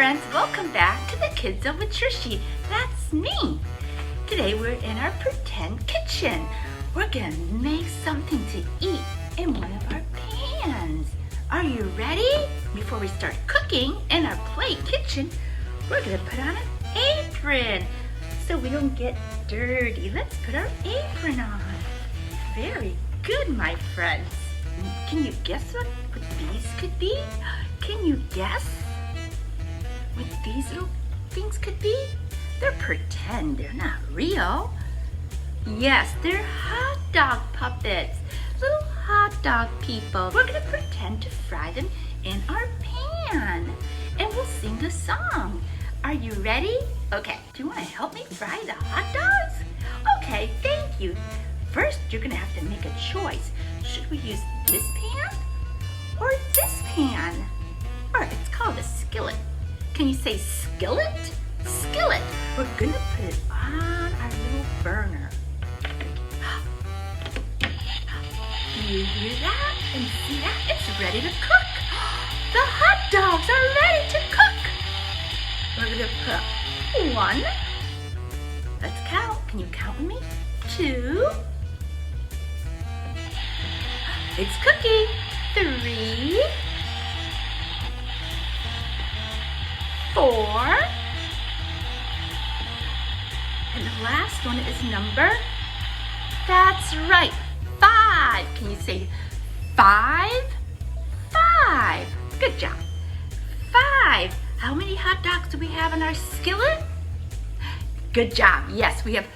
friends, welcome back to the Kids Zone with Trishy. That's me. Today we're in our pretend kitchen. We're gonna make something to eat in one of our pans. Are you ready? Before we start cooking in our play kitchen, we're gonna put on an apron so we don't get dirty. Let's put our apron on. Very good, my friends. Can you guess what these could be? Can you guess what these little things could be? They're pretend, they're not real. Yes, they're hot dog puppets, little hot dog people. We're gonna pretend to fry them in our pan and we'll sing the song. Are you ready? Okay, do you wanna help me fry the hot dogs? Okay, thank you. First, you're gonna have to make a choice. Should we use this pan or this pan? Or it's called a skillet. Can you say skillet? Skillet. We're gonna put it on our little burner. Do you hear that and see that? It's ready to cook. The hot dogs are ready to cook. We're gonna put 1. Let's count. Can you count with me? 2. It's cooking. 3. 4. And the last one is number, that's right, 5. Can you say 5? 5. Good job. 5. How many hot dogs do we have in our skillet? Good job. Yes, we have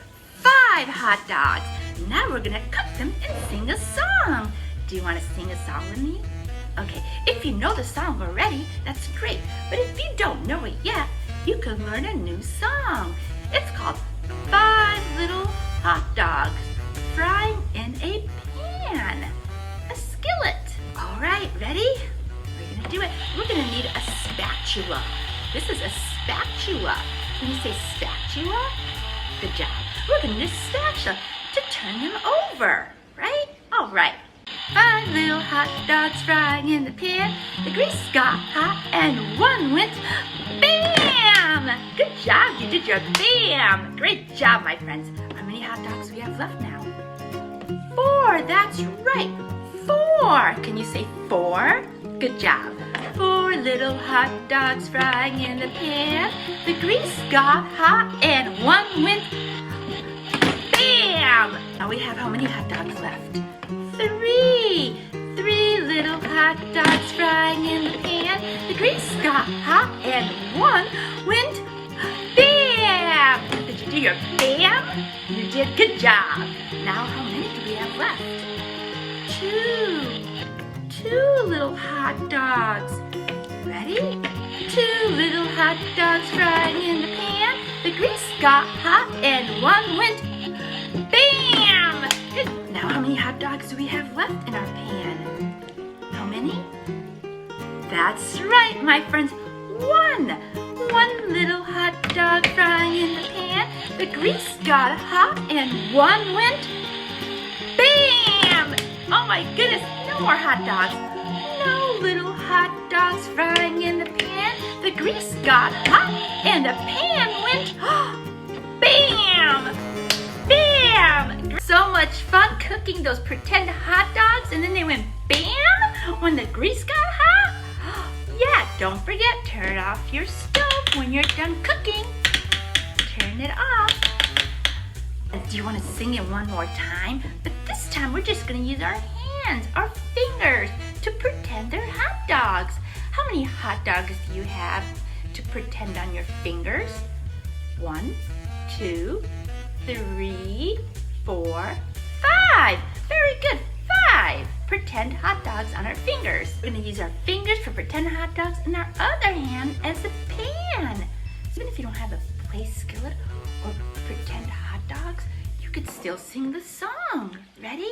5 hot dogs. Now we're gonna cook them and sing a song. Do you want to sing a song with me? Okay, if you know the song already, that's great. But if you don't know it yet, you can learn a new song. It's called 5 Little Hot Dogs Frying in a Pan. A skillet. All right, ready? We're gonna do it. We're gonna need a spatula. This is a spatula. Can you say spatula? Good job. We're gonna need a spatula to turn them over, right? All right. 5 little hot dogs frying in the pan. The grease got hot and one went BAM! Good job, you did your BAM! Great job, my friends. How many hot dogs do we have left now? 4, that's right, 4. Can you say 4? Good job. 4 little hot dogs frying in the pan. The grease got hot and one went BAM! Now we have how many hot dogs left? 3 little hot dogs frying in the pan. The grease got hot and one went BAM! Did you do your BAM? You did. Good job. Now how many do we have left? 2 little hot dogs. Ready? 2 little hot dogs frying in the pan. The grease got hot and one went BAM! Good. Now how many hot dogs do we have left in our pan? How many? That's right, my friends. 1 little hot dog frying in the pan. The grease got hot and one went BAM! Oh my goodness, no more hot dogs. No little hot dogs frying in the pan. The grease got hot and the pan went BAM! BAM! So much fun cooking those pretend hot dogs and then they went BAM when the grease got hot. Yeah, don't forget, turn off your stove when you're done cooking. Turn it off. Do you want to sing it one more time? But this time we're just going to use our hands, our fingers, to pretend they're hot dogs. How many hot dogs do you have to pretend on your fingers? 1, 2, 3, 4, 5. Very good. 5 pretend hot dogs on our fingers. We're going to use our fingers for pretend hot dogs and our other hand as a pan. Even if you don't have a play skillet or pretend hot dogs, you could still sing the song. Ready?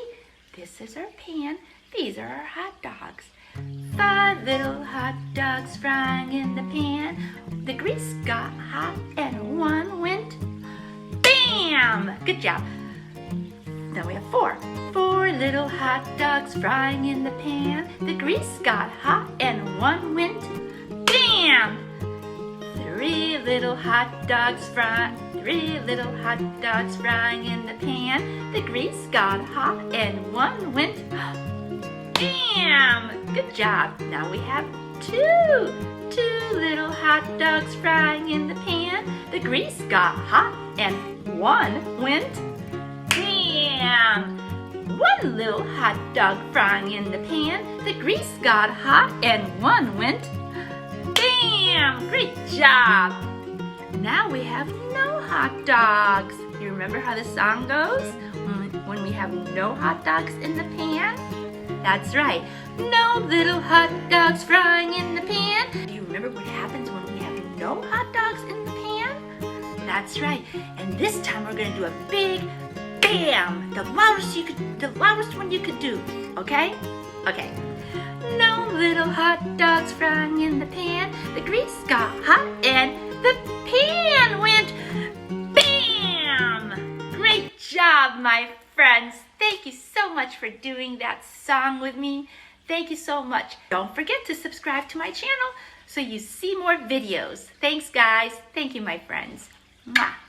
This is our pan. These are our hot dogs. 5 little hot dogs frying in the pan. The grease got hot and one went BAM! Good job. Then we have 4 little hot dogs frying in the pan. The grease got hot and one went BAM! little hot dogs frying in the pan. The grease got hot and one went bam! Good job. Now we have two little hot dogs frying in the pan. The grease got hot and one went bam! One little hot dog frying in the pan. The grease got hot and one went bam! Great job! Now we have no hot dogs. You remember how the song goes? When we have no hot dogs in the pan? That's right. No little hot dogs frying in the pan. Do you remember what happens when we have no hot dogs in the pan? That's right. And this time we're going to do a big bam. The loudest one you could do. Okay? Okay. No little hot dogs frying in the pan. The grease got hot and the pan went bam! Great job, my friends. Thank you so much for doing that song with me. Thank you so much. Don't forget to subscribe to my channel so you see more videos. Thanks, guys. Thank you, my friends. Mwah.